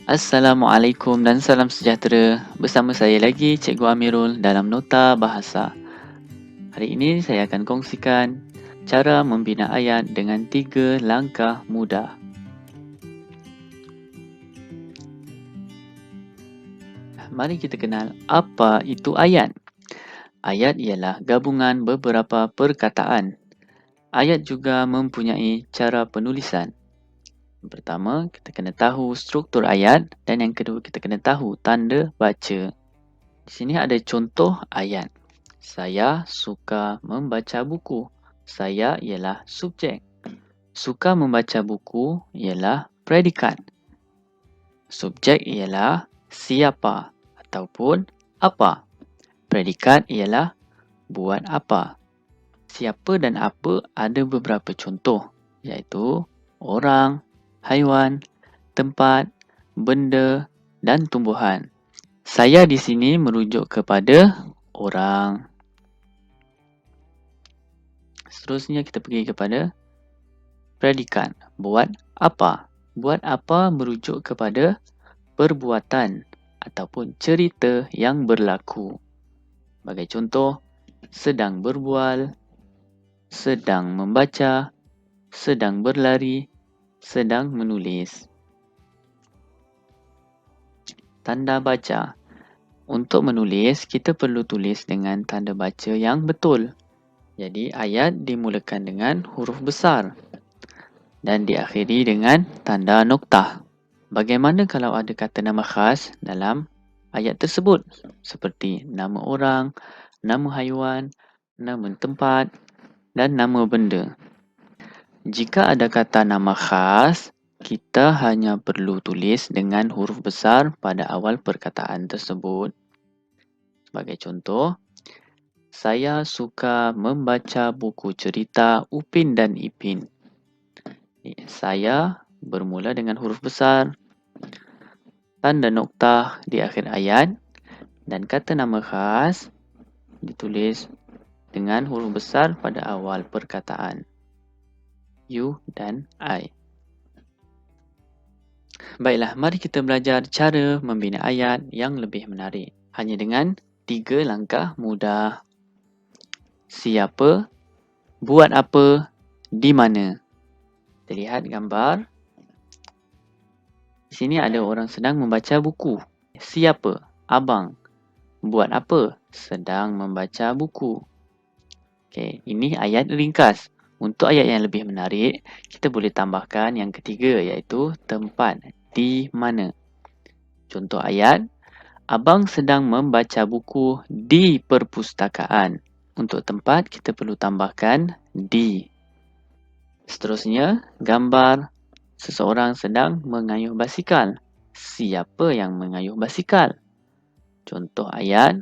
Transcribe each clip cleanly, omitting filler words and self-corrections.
Assalamualaikum dan salam sejahtera. Bersama saya lagi Cikgu Amirul dalam Nota Bahasa. Hari ini saya akan kongsikan cara membina ayat dengan 3 langkah mudah. Mari kita kenal apa itu ayat. Ayat ialah gabungan beberapa perkataan. Ayat juga mempunyai cara penulisan. Yang pertama, kita kena tahu struktur ayat dan yang kedua kita kena tahu tanda baca. Di sini ada contoh ayat. Saya suka membaca buku. Saya ialah subjek. Suka membaca buku ialah predikat. Subjek ialah siapa ataupun apa. Predikat ialah buat apa. Siapa dan apa ada beberapa contoh, iaitu orang, haiwan, tempat, benda dan tumbuhan. Saya di sini merujuk kepada orang. Seterusnya kita pergi kepada predikat. Buat apa? Buat apa merujuk kepada perbuatan ataupun cerita yang berlaku. Sebagai contoh, sedang berbual, sedang membaca, sedang berlari, sedang menulis. Tanda baca. Untuk menulis, kita perlu tulis dengan tanda baca yang betul. Jadi, ayat dimulakan dengan huruf besar dan diakhiri dengan tanda noktah. Bagaimana kalau ada kata nama khas dalam ayat tersebut? Seperti nama orang, nama haiwan, nama tempat dan nama benda. Jika ada kata nama khas, kita hanya perlu tulis dengan huruf besar pada awal perkataan tersebut. Sebagai contoh, saya suka membaca buku cerita Upin dan Ipin. Saya bermula dengan huruf besar, tanda noktah di akhir ayat dan kata nama khas ditulis dengan huruf besar pada awal perkataan. You dan I. Baiklah, mari kita belajar cara membina ayat yang lebih menarik. Hanya dengan 3 langkah mudah. Siapa, buat apa, di mana. Kita lihat gambar. Di sini ada orang sedang membaca buku. Siapa? Abang. Buat apa? Sedang membaca buku. Okey, ini ayat ringkas. Untuk ayat yang lebih menarik, kita boleh tambahkan yang ketiga iaitu tempat. Di mana? Contoh ayat, abang sedang membaca buku di perpustakaan. Untuk tempat, kita perlu tambahkan di. Seterusnya, gambar seseorang sedang mengayuh basikal. Siapa yang mengayuh basikal? Contoh ayat,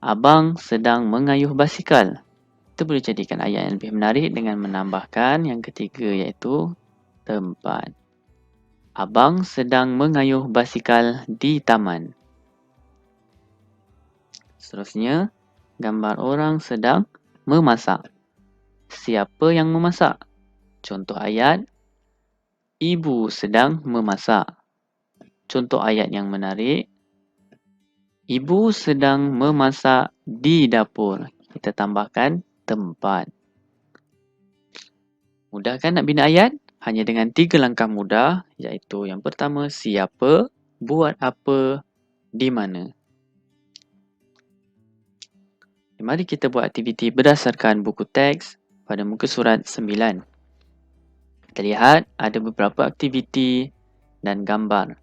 abang sedang mengayuh basikal. Kita boleh jadikan ayat yang lebih menarik dengan menambahkan yang ketiga iaitu tempat. Abang sedang mengayuh basikal di taman. Seterusnya, gambar orang sedang memasak. Siapa yang memasak? Contoh ayat, ibu sedang memasak. Contoh ayat yang menarik, ibu sedang memasak di dapur. Kita tambahkan tempat. Mudah kan nak bina ayat? Hanya dengan 3 langkah mudah, iaitu yang pertama, siapa, buat apa, di mana. Mari kita buat aktiviti berdasarkan buku teks pada muka surat 9. Kita lihat ada beberapa aktiviti dan gambar.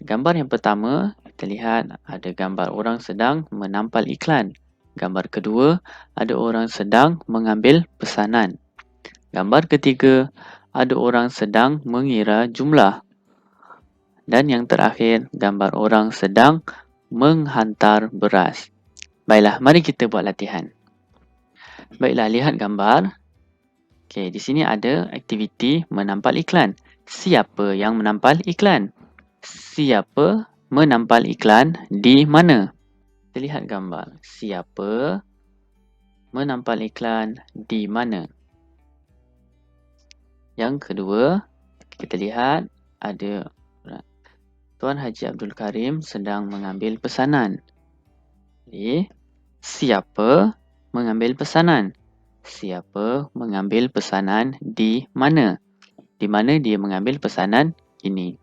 Gambar yang pertama, kita lihat ada gambar orang sedang menampal iklan. Gambar kedua, ada orang sedang mengambil pesanan. Gambar ketiga, ada orang sedang mengira jumlah. Dan yang terakhir, gambar orang sedang menghantar beras. Baiklah, mari kita buat latihan. Baiklah, lihat gambar. Okey, di sini ada aktiviti menampal iklan. Siapa yang menampal iklan? Siapa menampal iklan di mana? Kita lihat gambar. Siapa menampal iklan di mana? Yang kedua, kita lihat ada Tuan Haji Abdul Karim sedang mengambil pesanan. Jadi, siapa mengambil pesanan? Siapa mengambil pesanan di mana? Di mana dia mengambil pesanan ini?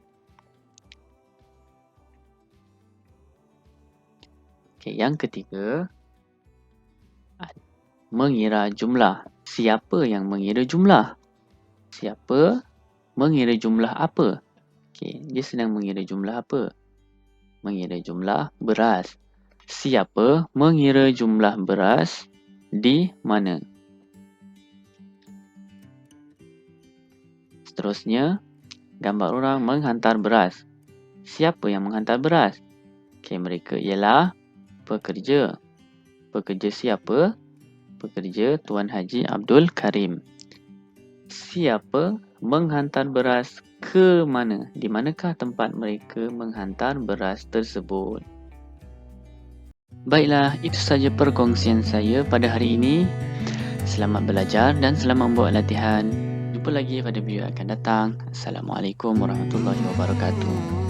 Okey, yang ketiga, mengira jumlah. Siapa yang mengira jumlah? Siapa mengira jumlah apa? Okey, dia sedang mengira jumlah apa? Mengira jumlah beras. Siapa mengira jumlah beras di mana? Seterusnya, gambar orang menghantar beras. Siapa yang menghantar beras? Okey, mereka ialah pekerja. Pekerja siapa? Pekerja Tuan Haji Abdul Karim. Siapa menghantar beras ke mana? Di manakah tempat mereka menghantar beras tersebut? Baiklah, itu saja perkongsian saya pada hari ini. Selamat belajar dan selamat membuat latihan. Jumpa lagi pada video akan datang. Assalamualaikum warahmatullahi wabarakatuh.